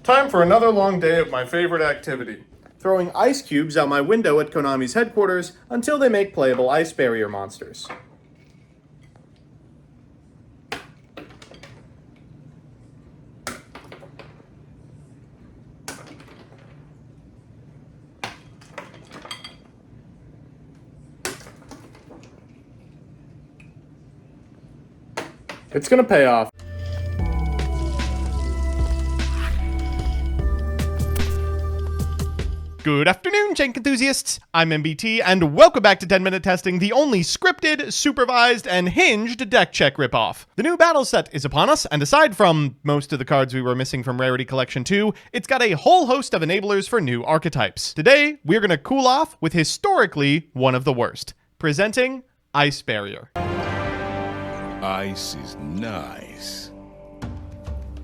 Time for another long day of my favorite activity. Throwing ice cubes out my window at Konami's headquarters until they make playable ice barrier monsters. It's gonna pay off. Good afternoon, Jank enthusiasts. I'm MBT, and welcome back to 10-Minute Testing, the only scripted, supervised, and hinged deck check ripoff. The new battle set is upon us, and aside from most of the cards we were missing from Rarity Collection 2, it's got a whole host of enablers for new archetypes. Today, we're going to cool off with historically one of the worst. Presenting Ice Barrier. Ice is nice.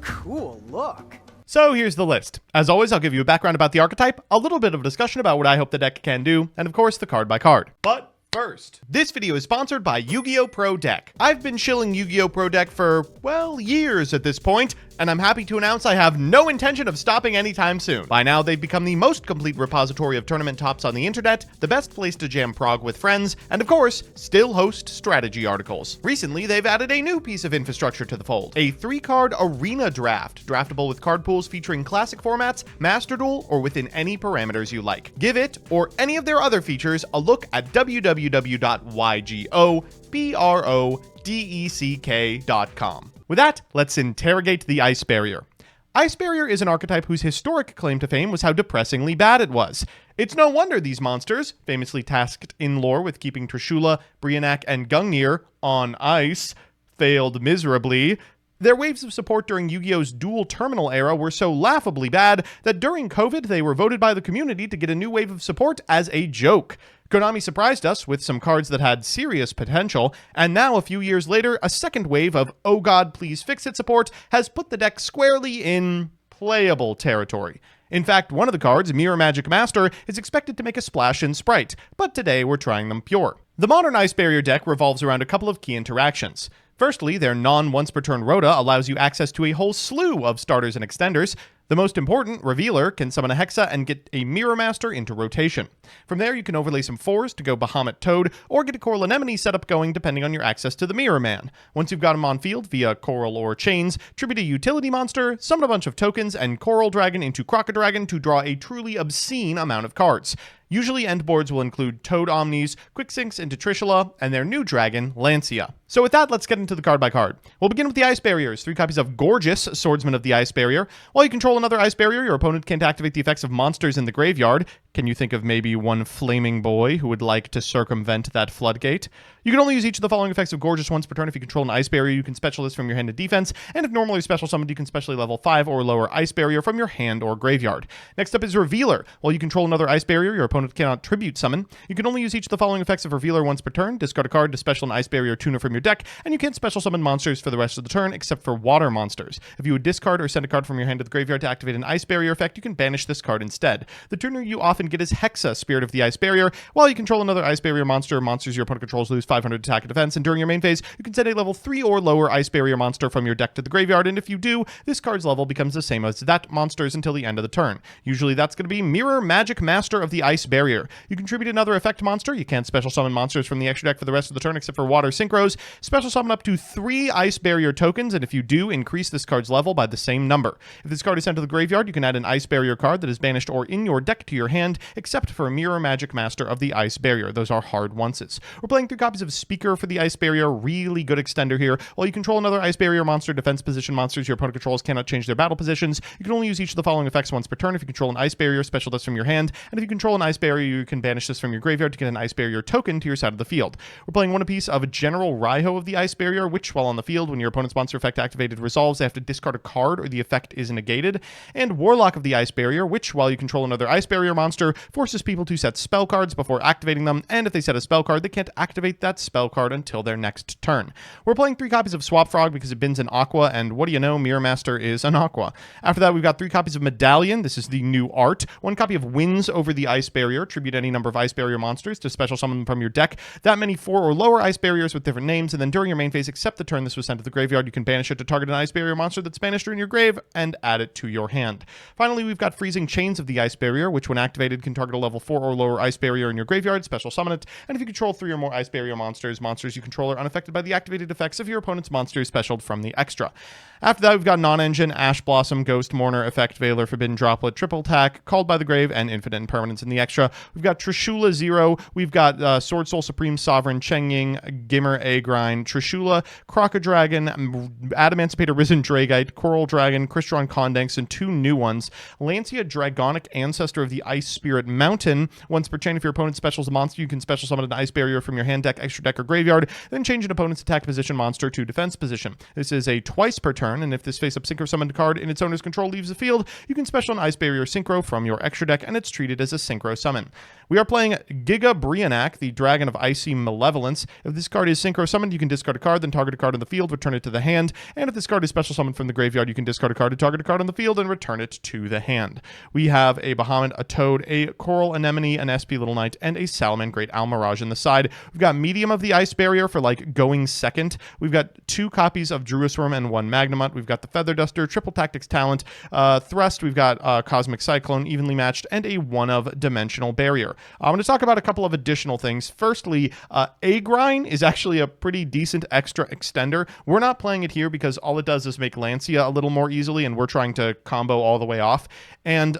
Cool look. So here's the list. As always, I'll give you a background about the archetype, a little bit of a discussion about what I hope the deck can do, and of course the card by card. But first, this video is sponsored by Yu-Gi-Oh! Pro Deck. I've been shilling Yu-Gi-Oh! Pro Deck for, well, years at this point, and I'm happy to announce I have no intention of stopping anytime soon. By now, they've become the most complete repository of tournament tops on the internet, the best place to jam prog with friends, and of course, still host strategy articles. Recently, they've added a new piece of infrastructure to the fold, a 3-card arena draft, draftable with card pools featuring classic formats, Master Duel, or within any parameters you like. Give it, or any of their other features, a look at www.ygoprodeck.com. With that, let's interrogate the Ice Barrier. Ice Barrier is an archetype whose historic claim to fame was how depressingly bad it was. It's no wonder these monsters, famously tasked in lore with keeping Trishula, Brionac, and Gungnir on ice, failed miserably. Their waves of support during Yu-Gi-Oh's dual terminal era were so laughably bad that during COVID they were voted by the community to get a new wave of support as a joke. Konami surprised us with some cards that had serious potential, and now a few years later, a second wave of "Oh God, please fix it" support has put the deck squarely in playable territory. In fact, one of the cards, Mirror Magic Master, is expected to make a splash in Sprite, but today we're trying them pure. The modern Ice Barrier deck revolves around a couple of key interactions. Firstly, their non-once-per-turn Rhoda allows you access to a whole slew of starters and extenders. The most important, Revealer, can summon a Hexa and get a Mirror Master into rotation. From there, you can overlay some 4s to go Bahamut Toad, or get a Coral Anemone setup going depending on your access to the Mirror Man. Once you've got him on field via Coral or Chains, tribute a utility monster, summon a bunch of tokens, and Coral Dragon into Crocodragon to draw a truly obscene amount of cards. Usually end boards will include Toad Omnis, Quicksinks into Trishula, and their new dragon, Lancia. So with that, let's get into the card by card. We'll begin with the Ice Barriers, 3 copies of Gorgeous, Swordsman of the Ice Barrier. While you control another Ice Barrier, your opponent can't activate the effects of monsters in the graveyard. Can you think of maybe one flaming boy who would like to circumvent that floodgate? You can only use each of the following effects of Gorgeous once per turn. If you control an Ice Barrier, you can special this from your hand to defense, and if normally special summoned, you can specially level 5 or lower Ice Barrier from your hand or graveyard. Next up is Revealer. While you control another Ice Barrier, your opponent cannot tribute summon. You can only use each of the following effects of Revealer once per turn. Discard a card to special an Ice Barrier tuner from your deck, and you can't special summon monsters for the rest of the turn except for water monsters. If you would discard or send a card from your hand to the graveyard to activate an Ice Barrier effect, you can banish this card instead. The tuner you often get is Hexa, Spirit of the Ice Barrier. While you control another Ice Barrier monster, monsters your opponent controls lose 500 attack and defense, and during your main phase, you can send a level 3 or lower Ice Barrier monster from your deck to the graveyard, and if you do, this card's level becomes the same as that monster's until the end of the turn. Usually that's going to be Mirror Magic Master of the Ice Barrier. You contribute another effect monster. You can't special summon monsters from the extra deck for the rest of the turn except for water synchros. Special summon up to 3 Ice Barrier tokens, and if you do, increase this card's level by the same number. If this card is sent to the graveyard, you can add an Ice Barrier card that is banished or in your deck to your hand, except for Mirror Magic Master of the Ice Barrier. Those are hard onces. We're playing 3 copies of Speaker for the Ice Barrier. Really good extender here. While you control another Ice Barrier monster, defense position monsters your opponent controls cannot change their battle positions. You can only use each of the following effects once per turn. If you control an Ice Barrier, special this from your hand, and if you control an Ice Barrier, you can banish this from your graveyard to get an Ice Barrier token to your side of the field. We're playing one apiece of General Raiho of the Ice Barrier, which, while on the field, when your opponent's monster effect activated resolves, they have to discard a card or the effect is negated, and Warlock of the Ice Barrier, which, while you control another Ice Barrier monster, forces people to set spell cards before activating them, and if they set a spell card, they can't activate that spell card until their next turn. We're playing 3 copies of Swap Frog because it bins an Aqua, and what do you know, Mirror Master is an Aqua. After that, we've got 3 copies of Medallion. This is the new art. 1 copy of Winds over the Ice Barrier. Tribute any number of Ice Barrier monsters to special summon them from your deck. That many 4 or lower Ice Barriers with different names, and then during your main phase, except the turn this was sent to the graveyard, you can banish it to target an Ice Barrier monster that's banished in your grave and add it to your hand. Finally, we've got Freezing Chains of the Ice Barrier, which when activated can target a level 4 or lower Ice Barrier in your graveyard, special summon it, and if you control 3 or more Ice Barrier monsters you control are unaffected by the activated effects of your opponent's monsters specialed from the extra. After that, we've got Non-Engine, Ash Blossom, Ghost Mourner, Effect Veiler, Forbidden Droplet, Triple Attack, Called by the Grave, and Infinite Impermanence in the extra. We've got Trishula Zero, we've got Sword Soul Supreme Sovereign, Cheng Ying, Gimmer Agrind, Trishula, Crocodragon, Adamancipator Risen Dragite, Coral Dragon, Crystron Condanx, and 2 new ones. Lancia Dragonic Ancestor of the Ice Spirit Mountain. Once per chain, if your opponent specials a monster, you can special summon an Ice Barrier from your hand deck, extra deck, or graveyard, then change an opponent's attack position monster to defense position. This is a twice per turn, and if this face-up synchro summoned card in its owner's control leaves the field, you can special an Ice Barrier synchro from your extra deck, and it's treated as a synchro summon. We are playing Giga Brionac, the Dragon of Icy Malevolence. If this card is synchro summoned, you can discard a card, then target a card on the field, return it to the hand, and if this card is special summoned from the graveyard, you can discard a card to target a card on the field and return it to the hand. We have a Bahamut, a Toad, a Coral Anemone, an SP Little Knight, and a Salamangreat Almirage in the side. We've got Medium of the Ice Barrier for like going second. We've got 2 copies of Druisworm and 1 Magnemite. We've got the Feather Duster, Triple Tactics Talent, Thrust. We've got Cosmic Cyclone, Evenly Matched, and a 1-of-Dimensional Barrier. I'm going to talk about a couple of additional things. Firstly, Agrind is actually a pretty decent extra extender. We're not playing it here because all it does is make Lancia a little more easily, and we're trying to combo all the way off. And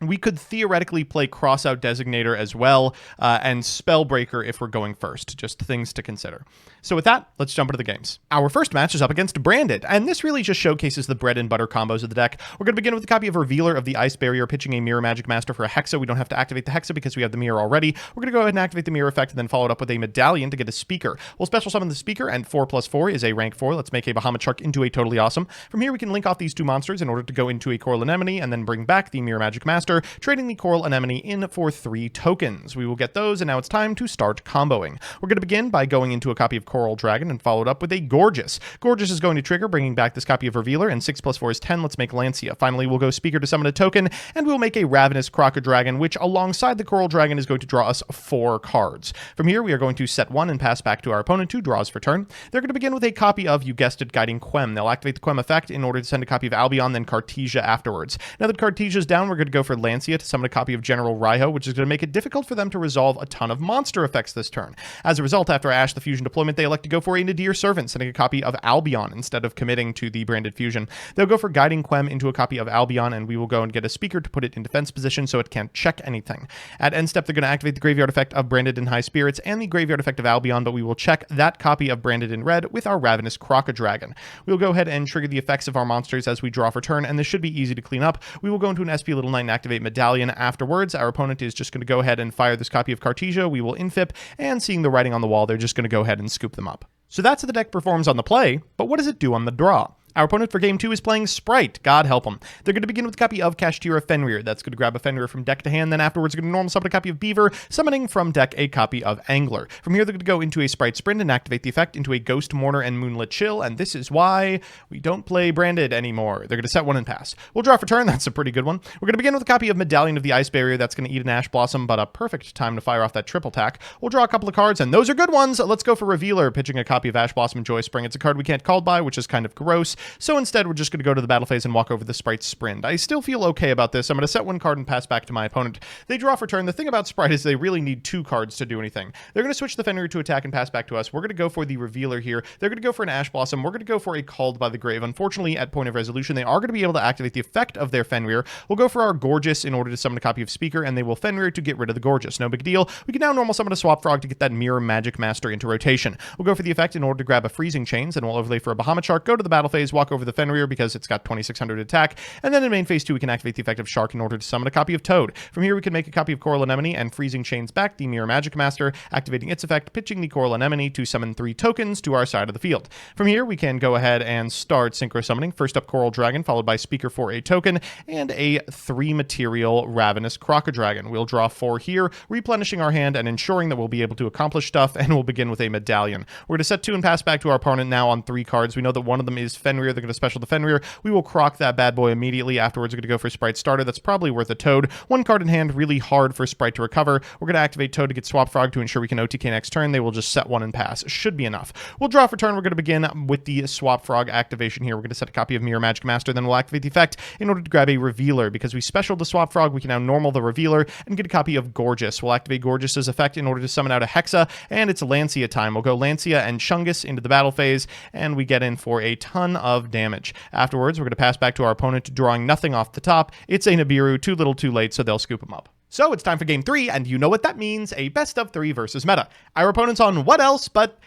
we could theoretically play Crossout Designator as well, and Spellbreaker if we're going first. Just things to consider. So with that, let's jump into the games. Our first match is up against Branded, and this really just showcases the bread and butter combos of the deck. We're going to begin with a copy of Revealer of the Ice Barrier, pitching a Mirror Magic Master for a Hexa. We don't have to activate the Hexa because we have the Mirror already. We're going to go ahead and activate the Mirror effect and then follow it up with a Medallion to get a Speaker. We'll special summon the Speaker, and 4+4 is a rank 4. Let's make a Bahamut Shark into a Totally Awesome. From here, we can link off these 2 monsters in order to go into a Coral Anemone and then bring back the Mirror Magic Master, trading the Coral Anemone in for 3 tokens. We will get those, and now it's time to start comboing. We're going to begin by going into a copy of Coral Dragon and followed up with a Gorgeous. Gorgeous is going to trigger, bringing back this copy of Revealer, and 6+4 is 10. Let's make Lancia. Finally, we'll go Speaker to summon a token, and we'll make a Ravenous Crocodragon, which alongside the Coral Dragon is going to draw us 4 cards. From here, we are going to set 1 and pass back to our opponent 2 draws for turn. They're going to begin with a copy of, you guessed it, Guiding Quem. They'll activate the Quem effect in order to send a copy of Albion, then Cartesia afterwards. Now that Cartesia's down, we're going to go for Lancia to summon a copy of General Raiho, which is going to make it difficult for them to resolve a ton of monster effects this turn. As a result, after Ash the Fusion deployment, they elect to go for a Nadir Servant, sending a copy of Albion instead of committing to the Branded Fusion. They'll go for Guiding Quem into a copy of Albion, and we will go and get a Speaker to put it in defense position so it can't check anything. At end step, they're going to activate the Graveyard effect of Branded in High Spirits and the Graveyard effect of Albion, but we will check that copy of Branded in Red with our Ravenous Crocodragon. We'll go ahead and trigger the effects of our monsters as we draw for turn, and this should be easy to clean up. We will go into an SP Little Knight and activate Medallion afterwards. Our opponent is just going to go ahead and fire this copy of Cartesia. We will infip, and seeing the writing on the wall, they're just going to go ahead and scoop them up. So that's how the deck performs on the play, but what does it do on the draw? Our opponent for game 2 is playing Sprite. God help them. They're going to begin with a copy of Kashtira Fenrir. That's going to grab a Fenrir from deck to hand. Then afterwards, they're going to normal summon a copy of Beaver, summoning from deck a copy of Angler. From here, they're going to go into a Sprite Sprint and activate the effect into a Ghost Mourner and Moonlit Chill. And this is why we don't play Branded anymore. They're going to set 1 and pass. We'll draw for turn. That's a pretty good one. We're going to begin with a copy of Medallion of the Ice Barrier. That's going to eat an Ash Blossom, but a perfect time to fire off that triple attack. We'll draw a couple of cards, and those are good ones. Let's go for Revealer, pitching a copy of Ash Blossom and Joy Spring. It's a card we can't call by, which is kind of gross. So instead, we're just going to go to the battle phase and walk over the Sprite Sprint. I still feel okay about this. I'm going to set 1 card and pass back to my opponent. They draw for turn. The thing about Sprite is they really need 2 cards to do anything. They're going to switch the Fenrir to attack and pass back to us. We're going to go for the Revealer here. They're going to go for an Ash Blossom. We're going to go for a Called by the Grave. Unfortunately, at point of resolution, they are going to be able to activate the effect of their Fenrir. We'll go for our Gorgeous in order to summon a copy of Speaker, and they will Fenrir to get rid of the Gorgeous. No big deal. We can now normal summon a Swap Frog to get that Mirror Magic Master into rotation. We'll go for the effect in order to grab a Freezing Chains, and we'll overlay for a Bahamut Shark, go to the battle phase, walk over the Fenrir because it's got 2600 attack, and then in main phase 2 we can activate the effect of Shark in order to summon a copy of Toad. From here we can make a copy of Coral Anemone and Freezing Chains back the Mirror Magic Master, activating its effect, pitching the Coral Anemone to summon 3 tokens to our side of the field. From here we can go ahead and start Synchro Summoning. First up Coral Dragon, followed by Speaker for a token, and a 3 material Ravenous Crocodragon. We'll draw 4 here, replenishing our hand and ensuring that we'll be able to accomplish stuff, and we'll begin with a Medallion. We're going to set 2 and pass back to our opponent now on 3 cards. We know that one of them is Fenrir. Fenrir. They're going to special the Fenrir. We will crock that bad boy immediately. Afterwards, we're going to go for Sprite Starter. That's probably worth a Toad. One card in hand, really hard for Sprite to recover. We're going to activate Toad to get Swap Frog to ensure we can OTK next turn. They will just set one and pass. Should be enough. We'll draw for turn. We're going to begin with the Swap Frog activation here. We're going to set a copy of Mirror Magic Master. Then we'll activate the effect in order to grab a Revealer. Because we special the Swap Frog, we can now normal the Revealer and get a copy of Gorgeous. We'll activate Gorgeous's effect in order to summon out a Hexa, and it's Lancia time. We'll go Lancia and Chungus into the battle phase, and we get in for a ton of damage. Afterwards, we're going to pass back to our opponent, drawing nothing off the top. It's a Nibiru, too little too late, so they'll scoop him up. So it's time for game 3, and you know what that means, a best of 3 versus meta. Our opponent's on what else but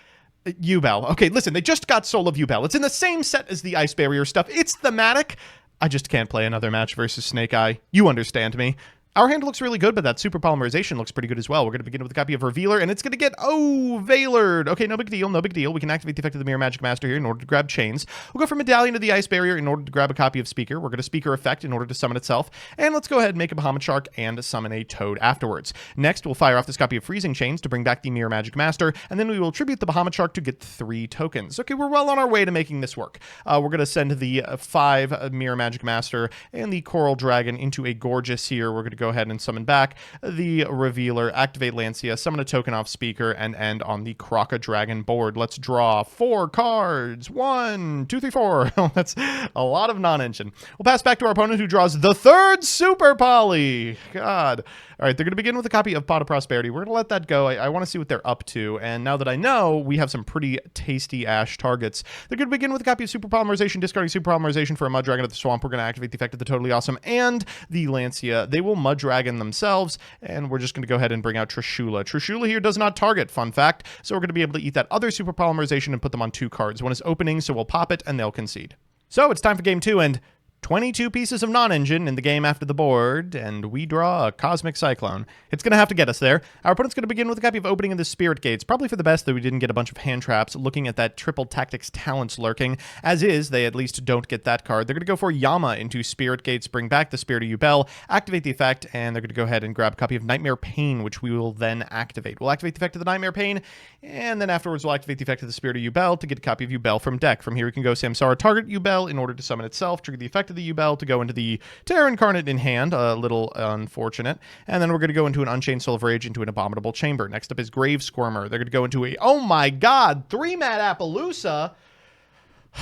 Yubel. Okay, listen, they just got Soul of Yubel. It's in the same set as the Ice Barrier stuff. It's thematic. I just can't play another match versus Snake Eye. You understand me. Our hand looks really good, but that super polymerization looks pretty good as well. We're going to begin with a copy of Revealer, and it's going to get, Veilered. Okay, no big deal, no big deal. We can activate the effect of the Mirror Magic Master here in order to grab Chains. We'll go for Medallion to the Ice Barrier in order to grab a copy of Speaker. We're going to Speaker effect in order to summon itself. And let's go ahead and make a Bahamut Shark and summon a Toad afterwards. Next, we'll fire off this copy of Freezing Chains to bring back the Mirror Magic Master, and then we will tribute the Bahamut Shark to get 3 tokens. Okay, we're well on our way to making this work. We're going to send the 5 Mirror Magic Master and the Coral Dragon into a Gorgeous here. We're going to go ahead and summon back the Revealer, activate Lancia, summon a token off Speaker, and end on the Croca Dragon board. Let's draw 4 cards. 1, 2, 3, 4. That's a lot of non-engine. We'll pass back to our opponent who draws the 3rd Super Poly. God. All right, they're going to begin with a copy of Pot of Prosperity. We're going to let that go. I want to see what they're up to. And now that I know, we have some pretty tasty Ash targets. They're going to begin with a copy of Super Polymerization, discarding Super Polymerization for a Mud Dragon of the Swamp. We're going to activate the effect of the Totally Awesome and the Lancia. They will Mud Dragon themselves, and we're just going to go ahead and bring out Trishula. Trishula here does not target, fun fact. So we're going to be able to eat that other Super Polymerization and put them on 2 cards. One is opening, so we'll pop it, and they'll concede. So it's time for game 2, and 22 pieces of non-engine in the game after the board, and we draw a Cosmic Cyclone. It's going to have to get us there. Our opponent's going to begin with a copy of Opening of the Spirit Gates, probably for the best that we didn't get a bunch of hand traps. Looking at that Triple Tactics Talents lurking. As is, they at least don't get that card. They're going to go for Yama into Spirit Gates, bring back the Spirit of Yubel, activate the effect, and they're going to go ahead and grab a copy of Nightmare Pain, which we will then activate. We'll activate the effect of the Nightmare Pain, and then afterwards we'll activate the effect of the Spirit of Yubel to get a copy of Yubel from deck. From here we can go Samsara, target Yubel in order to summon itself, trigger the effect of the Yubel to go into the Terror Incarnate in hand, a little unfortunate. And then we're going to go into an Unchained Soul of Rage into an Abominable Chamber. Next up is Grave Squirmer. They're going to go into a, oh my god, 3-mat Appaloosa.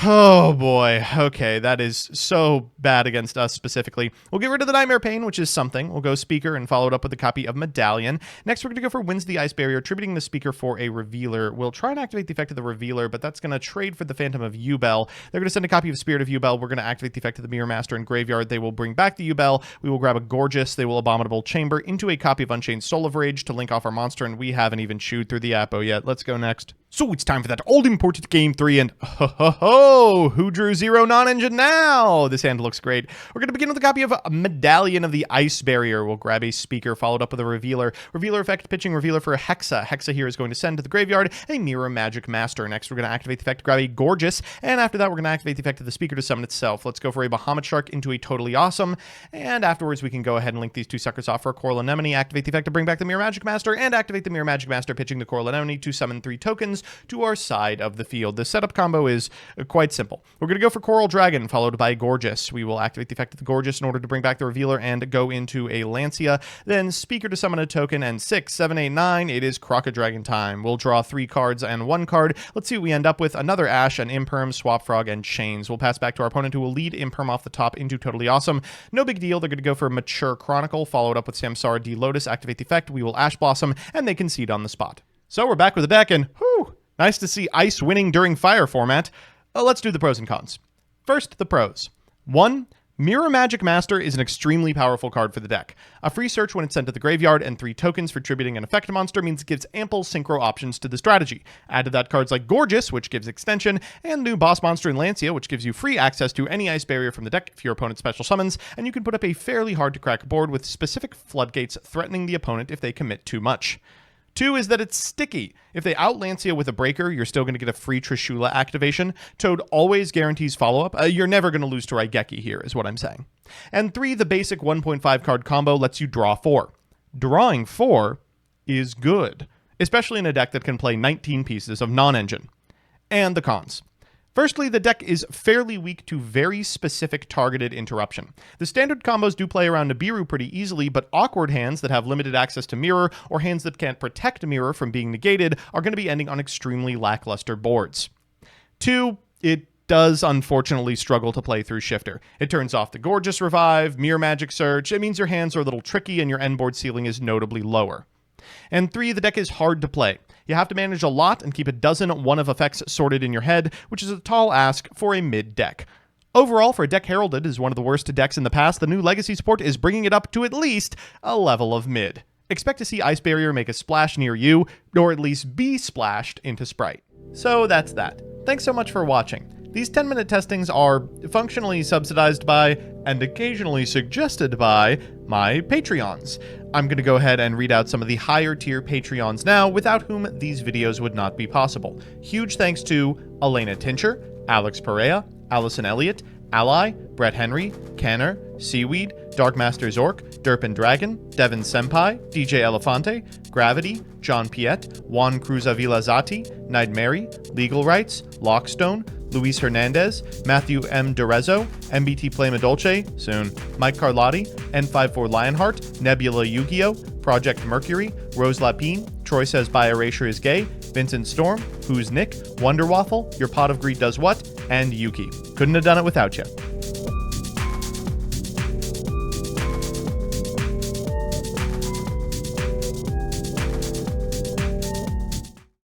Oh boy, okay, that is so bad against us specifically. We'll get rid of the Nightmare Pain, which is something. We'll go Speaker and follow it up with a copy of Medallion. Next, we're going to go for Wins the Ice Barrier, tributing the Speaker for a Revealer. We'll try and activate the effect of the Revealer, but that's going to trade for the Phantom of Yubel. They're going to send a copy of Spirit of Yubel. We're going to activate the effect of the Mirror Master in Graveyard. They will bring back the Yubel. We will grab a Gorgeous. They will Abominable Chamber into a copy of Unchained Soul of Rage to link off our monster, and we haven't even chewed through the Apo yet. Let's go next. So it's time for that all-important game 3, and who drew 0 non-engine now? This hand looks great. We're going to begin with a copy of Medallion of the Ice Barrier. We'll grab a Speaker, followed up with a Revealer. Revealer effect, pitching Revealer for a Hexa. Hexa here is going to send to the graveyard a Mirror Magic Master. Next, we're going to activate the effect to grab a Gorgeous, and after that, we're going to activate the effect of the Speaker to summon itself. Let's go for a Bahamut Shark into a Totally Awesome, and afterwards, we can go ahead and link these 2 suckers off for a Coral Anemone, activate the effect to bring back the Mirror Magic Master, and activate the Mirror Magic Master, pitching the Coral Anemone to summon 3 tokens to our side of the field. The setup combo is quite simple. We're going to go for Coral Dragon, followed by Gorgeous. We will activate the effect of the Gorgeous in order to bring back the Revealer and go into a Lancia, then Speaker to summon a token, and 6, 7, 8, 9, it is Croca Dragon time. We'll draw 3 cards and 1 card. Let's see what we end up with. Another Ash, an Imperm, Swap Frog, and Chains. We'll pass back to our opponent who will lead Imperm off the top into Totally Awesome. No big deal. They're going to go for Mature Chronicle, followed up with Samsara D Lotus, activate the effect. We will Ash Blossom, and they concede on the spot. So we're back with the deck, and whew, nice to see Ice winning during Fire format. Let's do the pros and cons. First, the pros. 1. Mirror Magic Master is an extremely powerful card for the deck. A free search when it's sent to the graveyard and 3 tokens for tributing an effect monster means it gives ample synchro options to the strategy. Add to that cards like Gorgeous, which gives extension, and new boss monster in Lancia, which gives you free access to any Ice Barrier from the deck if your opponent special summons, and you can put up a fairly hard to crack board with specific floodgates threatening the opponent if they commit too much. 2 is that it's sticky. If they out Lancia with a breaker, you're still going to get a free Trishula activation. Toad always guarantees follow-up. You're never going to lose to Raigeki here, is what I'm saying. And 3, the basic 1.5 card combo lets you draw 4. Drawing 4 is good, especially in a deck that can play 19 pieces of non-engine. And the cons. Firstly, the deck is fairly weak to very specific targeted interruption. The standard combos do play around Nibiru pretty easily, but awkward hands that have limited access to mirror, or hands that can't protect mirror from being negated, are going to be ending on extremely lackluster boards. 2, it does unfortunately struggle to play through Shifter. It turns off the Gorgeous Revive, Mirror Magic Search. It means your hands are a little tricky and your end board ceiling is notably lower. And 3, the deck is hard to play. You have to manage a lot and keep a dozen one-of effects sorted in your head, which is a tall ask for a mid deck. Overall, for a deck heralded as one of the worst decks in the past, the new Legacy support is bringing it up to at least a level of mid. Expect to see Ice Barrier make a splash near you, or at least be splashed into Sprite. So that's that. Thanks so much for watching. These 10-minute testings are functionally subsidized by, and occasionally suggested by, my Patreons. I'm going to go ahead and read out some of the higher tier Patreons now, without whom these videos would not be possible. Huge thanks to Elena Tincher, Alex Perea, Allison Elliott, Ally, Brett Henry, Canner, Seaweed, Darkmaster Zork, Derpin Dragon, Devin Senpai, DJ Elefante, Gravity, John Piet, Juan Cruz Avila Zati, Night Mary, Legal Rights, Lockstone, Luis Hernandez, Matthew M. Derezzo, MBT Play Dolce, soon, Mike Carlotti, N54 Lionheart, Nebula Yu-Gi-Oh!, Project Mercury, Rose Lapine, Troy Says By Erasure Is Gay, Vincent Storm, Who's Nick, Wonder Waffle, Your Pot of Greed Does What, and Yuki. Couldn't have done it without you.